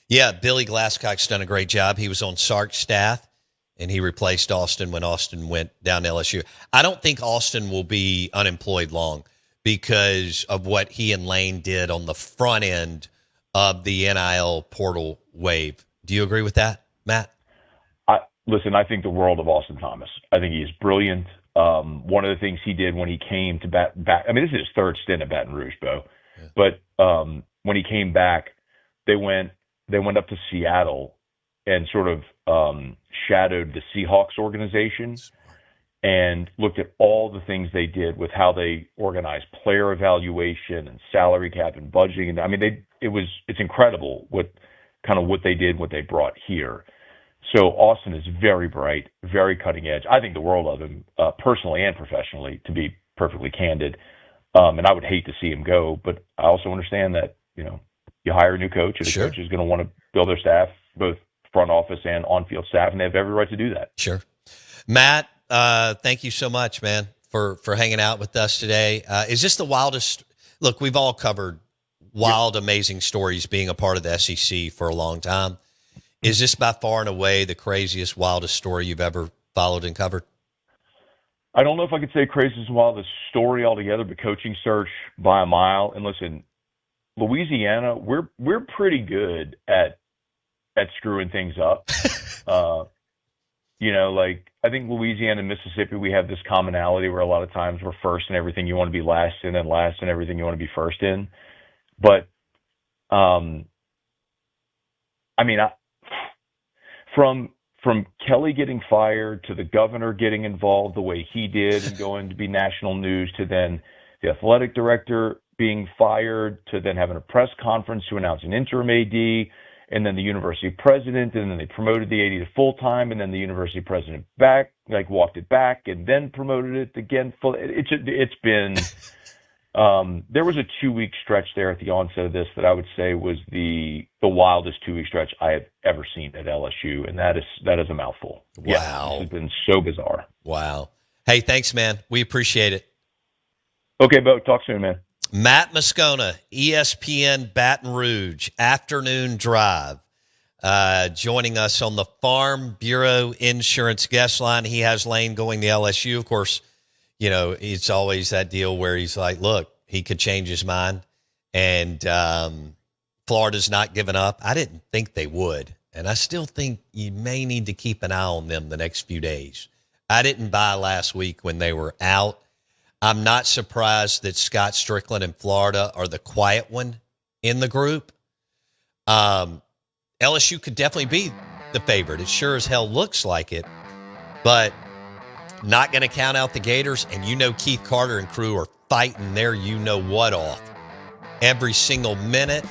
Yeah, Billy Glasscock's done a great job. He was on Sark's staff, and he replaced Austin when Austin went down to LSU. I don't think Austin will be unemployed long because of what he and Lane did on the front end of the NIL portal wave. Do you agree with that, Matt? Listen, I think the world of Austin Thomas. I think he is brilliant. one of the things he did when he came to back, I mean, this is his third stint at Baton Rouge, Bo. Yeah. But when he came back, they went up to Seattle and sort of shadowed the Seahawks organization and looked at all the things they did with how they organized player evaluation and salary cap and budgeting. And I mean, it's incredible what they did, what they brought here. So Austin is very bright, very cutting edge. I think the world of him, personally and professionally, to be perfectly candid. And I would hate to see him go, but I also understand that, you hire a new coach, and the Sure. coach is going to want to build their staff, both front office and on-field staff, and they have every right to do that. Sure. Matt, thank you so much, man, for hanging out with us today. Is this the wildest? Look, we've all covered wild, amazing stories being a part of the SEC for a long time. Is this by far and away the craziest, wildest story you've ever followed and covered? I don't know if I could say craziest and wildest story altogether, but coaching search by a mile. And listen, Louisiana, we're pretty good at screwing things up. I think Louisiana and Mississippi, we have this commonality where a lot of times we're first in everything you want to be last in, and last in everything you want to be first in. But, from Kelly getting fired to the governor getting involved the way he did and going to be national news, to then the athletic director being fired, to then having a press conference to announce an interim AD, and then the university president, and then they promoted the AD to full-time, and then the university president walked it back and then promoted it again. It's been there was a 2-week stretch there at the onset of this that I would say was the wildest 2-week stretch I have ever seen at LSU, and that is a mouthful. Wow. Yeah, it's been so bizarre. Wow. Hey, thanks, man. We appreciate it. Okay, Bo, talk soon, man. Matt Moscona, ESPN Baton Rouge, Afternoon Drive, joining us on the Farm Bureau Insurance guest line. He has Lane going to LSU. Of course, it's always that deal where he's like, look, he could change his mind. And Florida's not giving up. I didn't think they would. And I still think you may need to keep an eye on them the next few days. I didn't buy last week when they were out. I'm not surprised that Scott Strickland and Florida are the quiet one in the group. LSU could definitely be the favorite. It sure as hell looks like it. But not going to count out the Gators. And Keith Carter and crew are fighting their you-know-what off every single minute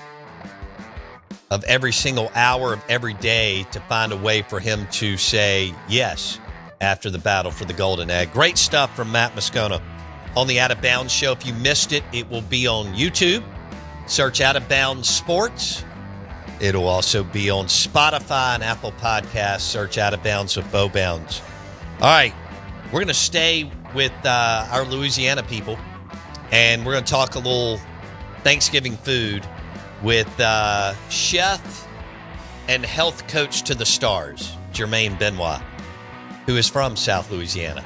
of every single hour of every day to find a way for him to say yes after the battle for the Golden Egg. Great stuff from Matt Moscona on the Out of Bounds show. If you missed it, it will be on YouTube. Search Out of Bounds Sports. It'll also be on Spotify and Apple Podcasts. Search Out of Bounds with Bo Bounds. All right, we're going to stay with our Louisiana people, and we're going to talk a little Thanksgiving food with chef and health coach to the stars, Jermaine Benoit, who is from South Louisiana.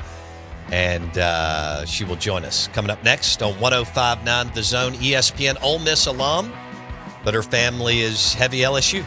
And she will join us coming up next on 105.9 The Zone, ESPN, Ole Miss alum, but her family is heavy LSU.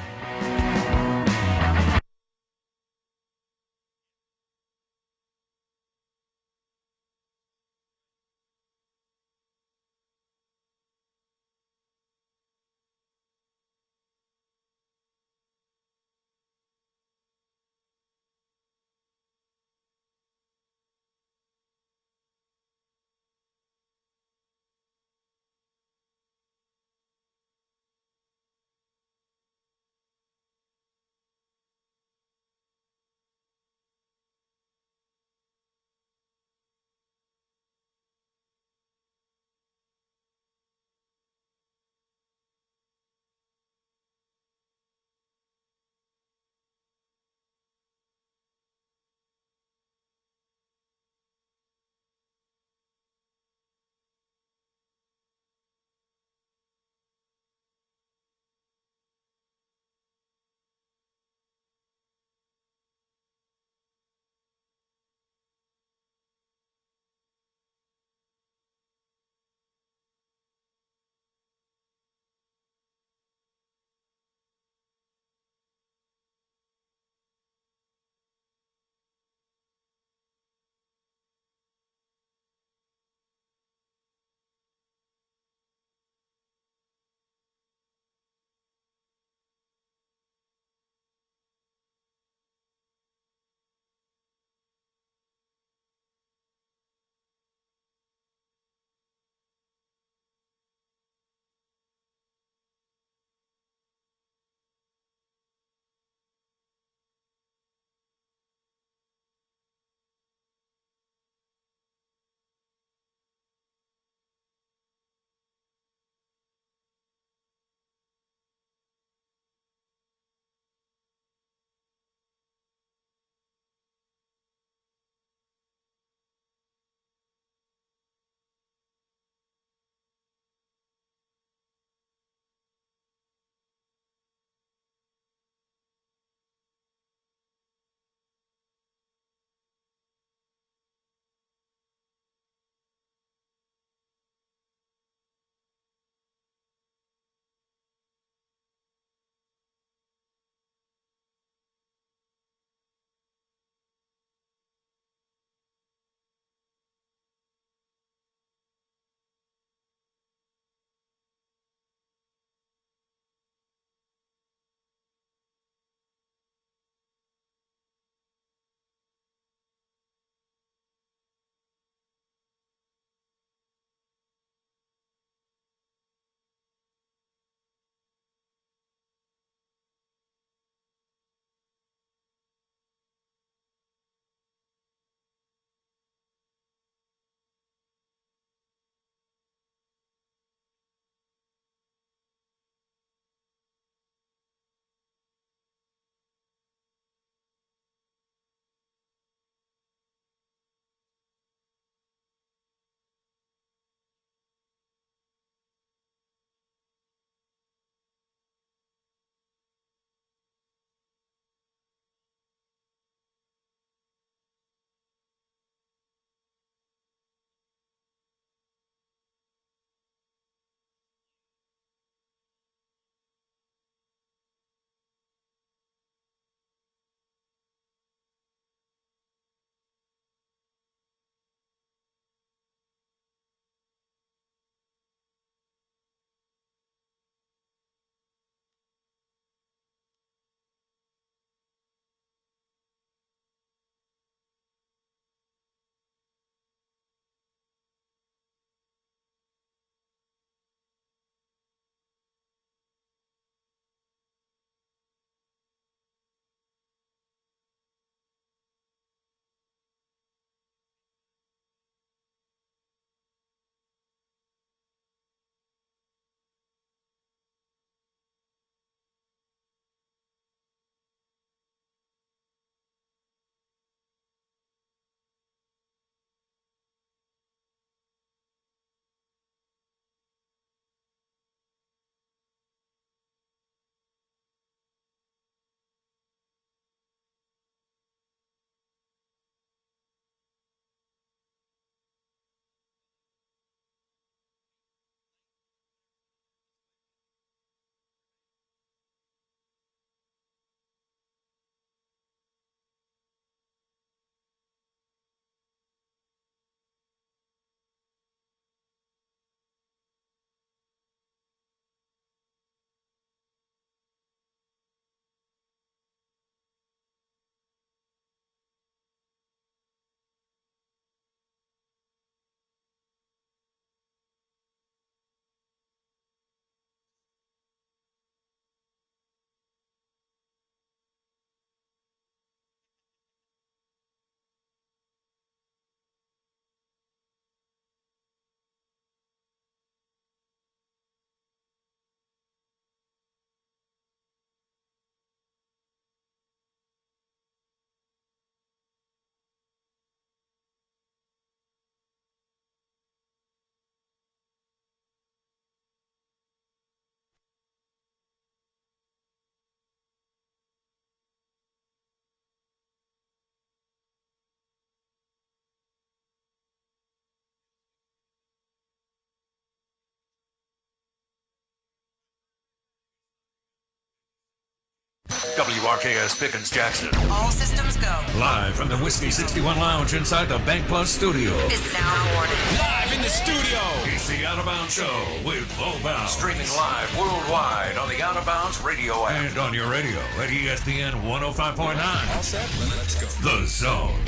WRKS Pickens Jackson. All systems go. Live from the Whiskey 61 Lounge inside the Bank Plus studio. This is Now Warning. Live in the studio. It's the Out of Bounds Show with Bo Bounds. Streaming live worldwide on the Out of Bounds radio app. And on your radio at ESPN 105.9. All set? Let's go. The Zone.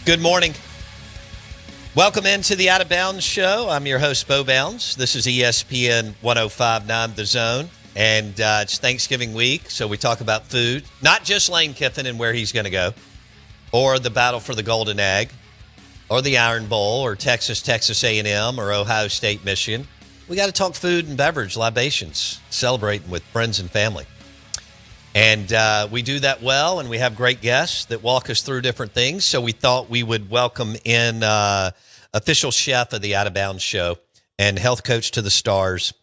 Good morning. Welcome into the Out of Bounds Show. I'm your host, Bo Bounds. This is ESPN 105.9 The Zone. And it's Thanksgiving week, so we talk about food. Not just Lane Kiffin and where he's going to go, or the battle for the Golden Egg, or the Iron Bowl, or Texas A&M, or Ohio State, Michigan. We got to talk food and beverage, libations, celebrating with friends and family. And we do that well, and we have great guests that walk us through different things. So we thought we would welcome in official chef of the Out of Bounds Show and health coach to the stars,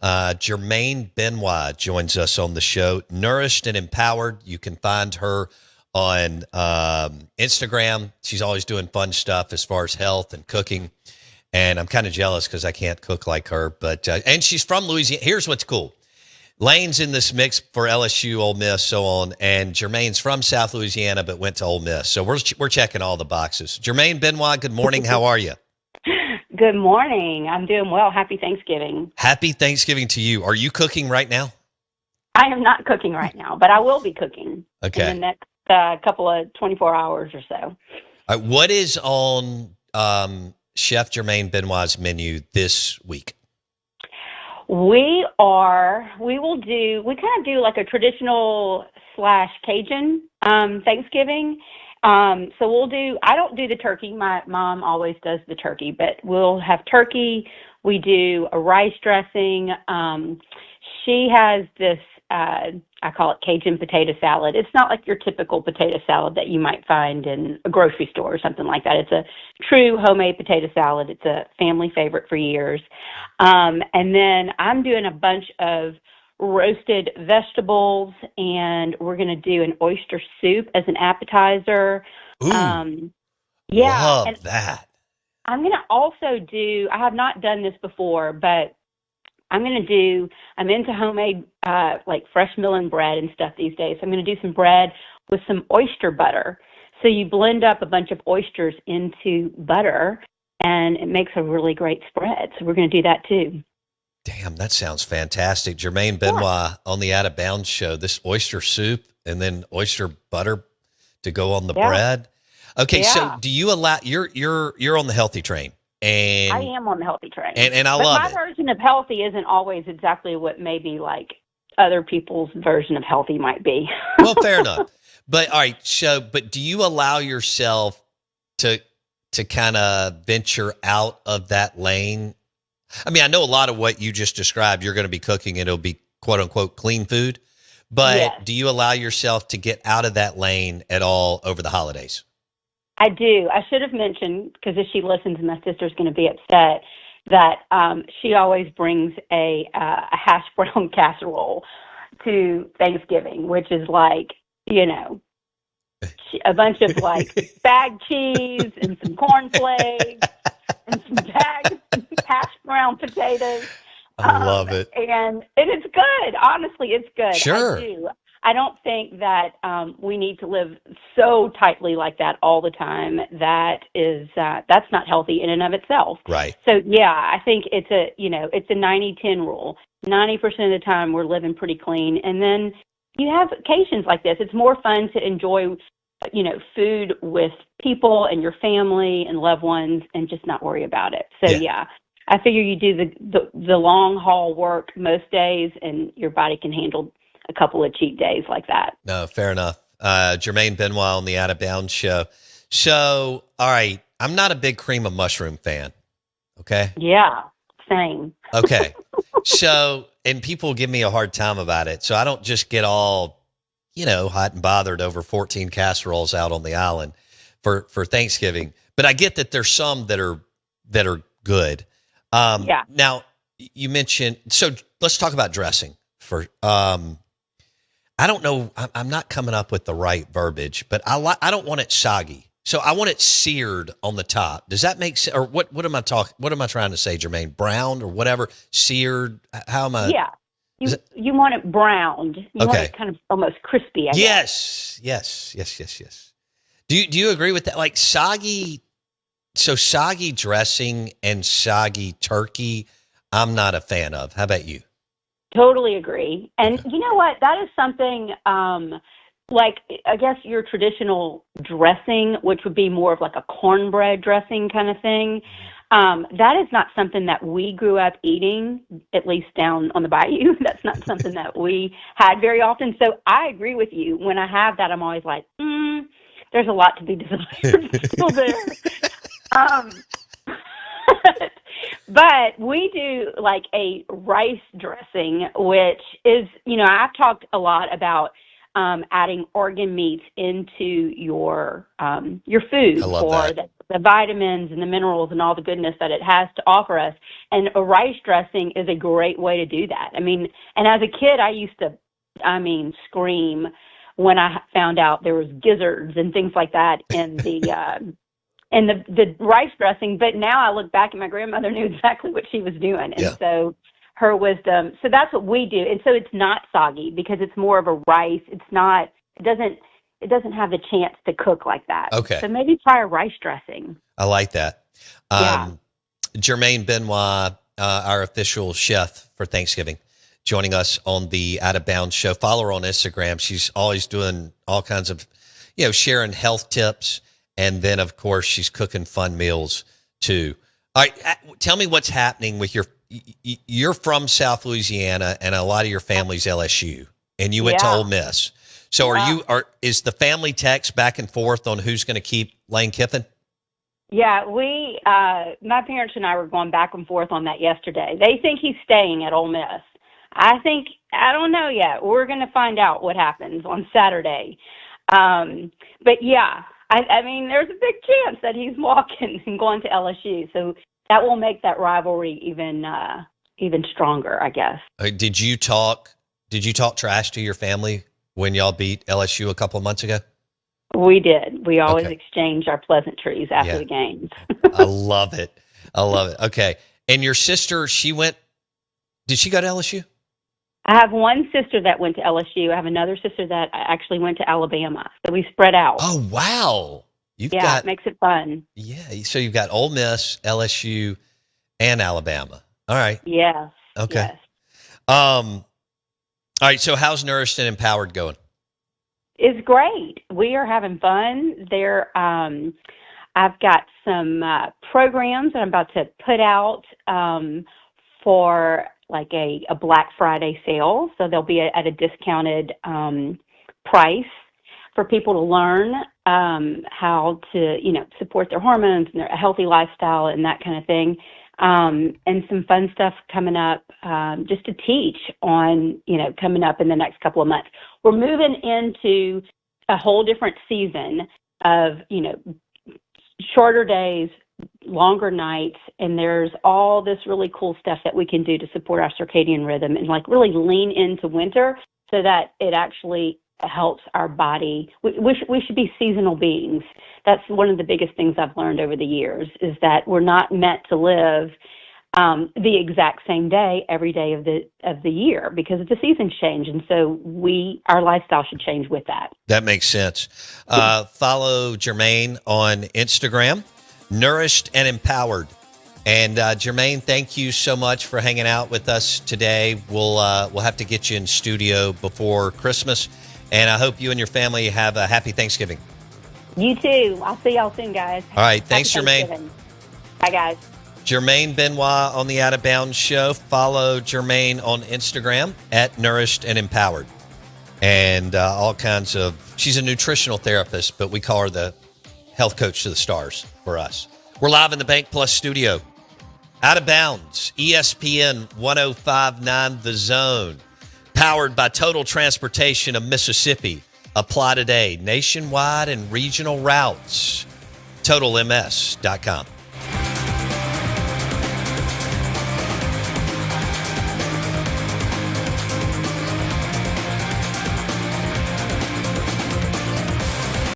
Jermaine Benoit joins us on the show. Nourished and Empowered. You can find her on Instagram. She's always doing fun stuff as far as health and cooking. And I'm kind of jealous because I can't cook like her. But and she's from Louisiana. Here's what's cool. Lane's in this mix for LSU, Ole Miss, so on, and Jermaine's from South Louisiana but went to Ole Miss. So we're checking all the boxes. Jermaine Benoit, good morning. How are you? Good morning. I'm doing well. Happy Thanksgiving. Happy Thanksgiving to you. Are you cooking right now? I am not cooking right now, but I will be cooking in Okay. the next couple of 24 hours or so. What is on Chef Jermaine Benoit's menu this week? We kind of do like a traditional / Cajun Thanksgiving. So I don't do the turkey. My mom always does the turkey, but we'll have turkey. We do a rice dressing. She has this, I call it Cajun potato salad. It's not like your typical potato salad that you might find in a grocery store or something like that. It's a true homemade potato salad. It's a family favorite for years. And then I'm doing a bunch of roasted vegetables, and we're going to do an oyster soup as an appetizer. Ooh, Yeah. love And that. I'm going to also I have not done this before, but I'm into homemade, like fresh milling bread and stuff these days. So I'm going to do some bread with some oyster butter. So you blend up a bunch of oysters into butter, and it makes a really great spread. So we're going to do that too. Damn, that sounds fantastic. Jermaine Benoit on the Out of Bounds Show. This oyster soup and then oyster butter to go on the bread. Okay, so do you allow you're on the healthy train? And I am on the healthy train. And I but love my it. version of healthy isn't always exactly what maybe like other people's version of healthy might be. Well, fair enough. But all right, but do you allow yourself to kind of venture out of that lane? I mean, I know a lot of what you just described, you're going to be cooking and it'll be quote unquote clean food, but Yes. do you allow yourself to get out of that lane at all over the holidays? I do. I should have mentioned, because if she listens, my sister's going to be upset, that she always brings a hash brown casserole to Thanksgiving, which is like, a bunch of like bagged cheese and some cornflakes and some bagged hash brown potatoes. I love it. And it's good. Honestly, it's good. Sure. I do. I don't think that we need to live so tightly like that all the time. That's not healthy in and of itself. Right. So yeah, I think it's a 90-10 rule. 90% of the time we're living pretty clean, and then you have occasions like this. It's more fun to enjoy, food with people and your family and loved ones, and just not worry about it. So yeah. I figure you do the long haul work most days, and your body can handle a couple of cheat days like that. No, fair enough. Jermaine Benoit on the Out of Bounds Show. So, all right, I'm not a big cream of mushroom fan. Okay. Yeah, same. Okay. So, and people give me a hard time about it. So I don't just get all, hot and bothered over 14 casseroles out on the island for Thanksgiving. But I get that there's some that are good. Yeah. Now you mentioned, so let's talk about dressing for, I don't know. I'm not coming up with the right verbiage, but I don't want it soggy. So I want it seared on the top. Does that make sense? Or what am I talking? What am I trying to say, Jermaine? Browned or whatever? Seared? How am I? Yeah. You want it browned. You want it kind of almost crispy, I guess. Yes. Do you agree with that? Like soggy dressing and soggy turkey, I'm not a fan of. How about you? Totally agree. And you know what? That is something, like, I guess your traditional dressing, which would be more of like a cornbread dressing kind of thing, that is not something that we grew up eating, at least down on the bayou. That's not something that we had very often. So I agree with you. When I have that, I'm always like, there's a lot to be desired still there. But we do like a rice dressing, which is, I've talked a lot about adding organ meats into your food for the vitamins and the minerals and all the goodness that it has to offer us. And a rice dressing is a great way to do that. I mean, and as a kid, I used to, scream when I found out there was gizzards and things like that in the rice dressing. But now I look back and my grandmother knew exactly what she was doing. And so her wisdom. So that's what we do. And so it's not soggy because it's more of a rice. It doesn't have the chance to cook like that. Okay. So maybe try a rice dressing. I like that. Jermaine Benoit, our official chef for Thanksgiving, joining us on the Out of Bounds show. Follow her on Instagram. She's always doing all kinds of, sharing health tips. And then, of course, she's cooking fun meals too. All right. Tell me what's happening with you're from South Louisiana and a lot of your family's LSU and you went to Ole Miss. So is the family text back and forth on who's going to keep Lane Kiffin? Yeah, my parents and I were going back and forth on that yesterday. They think he's staying at Ole Miss. I don't know yet. We're going to find out what happens on Saturday. But yeah, I mean, there's a big chance that he's walking and going to LSU. So that will make that rivalry even stronger, I guess. Did you talk trash to your family when y'all beat LSU a couple of months ago? We did. We always exchange our pleasantries after the games. I love it. Okay. And your sister, did she go to LSU? I have one sister that went to LSU. I have another sister that actually went to Alabama. So we spread out. Oh, wow. It makes it fun. Yeah. So you've got Ole Miss, LSU, and Alabama. All right. Yes. Okay. Yes. All right. So how's Nourished and Empowered going? It's great. We are having fun. I've got some programs that I'm about to put out for like a Black Friday sale. So they'll be at a discounted price for people to learn how to, support their hormones and a healthy lifestyle and that kind of thing. And some fun stuff coming up just to teach on, coming up in the next couple of months. We're moving into a whole different season of, shorter days, longer nights, and there's all this really cool stuff that we can do to support our circadian rhythm and like really lean into winter so that it actually helps our body. We should be seasonal beings. That's one of the biggest things I've learned over the years is that we're not meant to live the exact same day every day of the year because the seasons change, and so our lifestyle should change with that. That makes sense. Follow Jermaine on Instagram, Nourished and Empowered. And Jermaine, thank you so much for hanging out with us today. We'll have to get you in studio before Christmas, and I hope you and your family have a happy Thanksgiving. You too. I'll see y'all soon, guys. All right. Thanks, Jermaine. Bye, guys. Jermaine Benoit on the Out of Bounds show. Follow Jermaine on Instagram at Nourished and Empowered. And all kinds of, she's a nutritional therapist, but we call her the health coach to the stars for us. We're live in the Bank Plus studio. Out of Bounds, ESPN 105.9 The Zone. Powered by Total Transportation of Mississippi. Apply today. Nationwide and regional routes. TotalMS.com.